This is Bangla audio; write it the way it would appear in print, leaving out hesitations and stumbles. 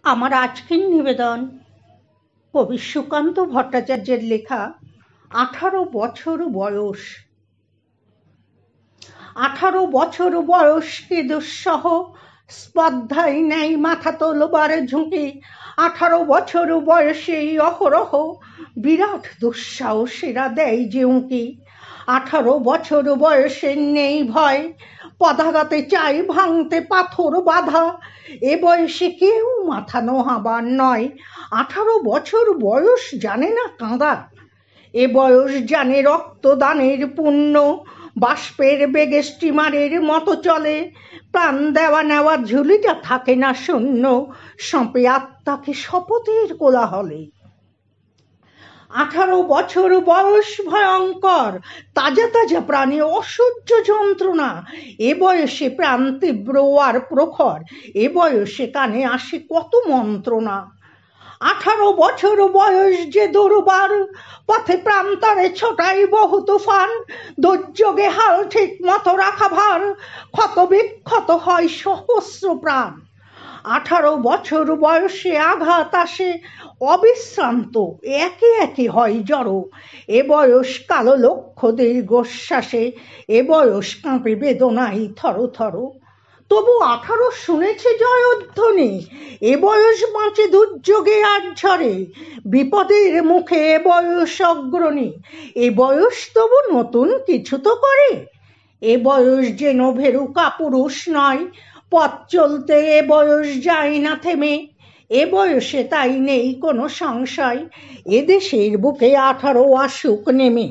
আমার আজকের নিবেদন কবি সুকান্ত ভট্টাচার্যের লেখা 18 বছর বয়স। 18 বছর বয়সকে দুঃসহ স্পর্ধায় নেই মাথা তোলবার ঝুঁকি। 18 বছর বয়সেই অহরহ বিরাট দুঃসাহসীরা দেয় যে উঁকি। 18 বছর বয়সে নেই ভয়, পদাঘাতে চাই ভাঙতে পাথর বাধা। এ বয়সে কেউ মাথা নোহাবার নয়, 18 বছর বয়স জানে না কাঁদা। এ বয়স জানে রক্তদানের পুণ্য, বাষ্পের বেগে স্টিমারের মতো চলে। প্রাণ দেওয়া নেওয়া ঝুলিটা থাকে না শূন্য, সঁপে আত্মাকে শপথের কোলাহলে। 18 বছর বয়স ভয়ঙ্কর, তাজা তাজা প্রাণে অসহ্য যন্ত্রণা। এ বয়সে প্রাণ তীব্র আর প্রখর, এ বয়সে কানে আসে কত মন্ত্রণা। 18 বছর বয়স যে দুর্বার, পথে প্রান্তরে ছোটাই বহু তুফান। দুর্যোগে হাল ঠিক মতো রাখা ভার, ক্ষত বিক্ষত হয় সহস্র প্রাণ। 18 বছর বয়সে আঘাত আসে অবিশ্রান্ত, একে একে হয় জড়ো। এ বয়স কালো লক্ষ্য দীর্ঘশ্বাসে, এ বয়স কাঁপে বেদনায় থর থর। তবু 18 শুনেছে জয়ধ্বনি, এ বয়স বাঁচে দুর্যোগে আর ঝড়ে। বিপদের মুখে এ বয়স অগ্রণী, এ বয়স তবু নতুন কিছু তো করে। এ বয়স যেন ভেরুকা পুরুষ নয়, পথ চলতে এ বয়স যায় না থেমে। এ বয়সে তাই নেই কোনো সংশয়, এদেশের বুকে 18 আসুক নেমে।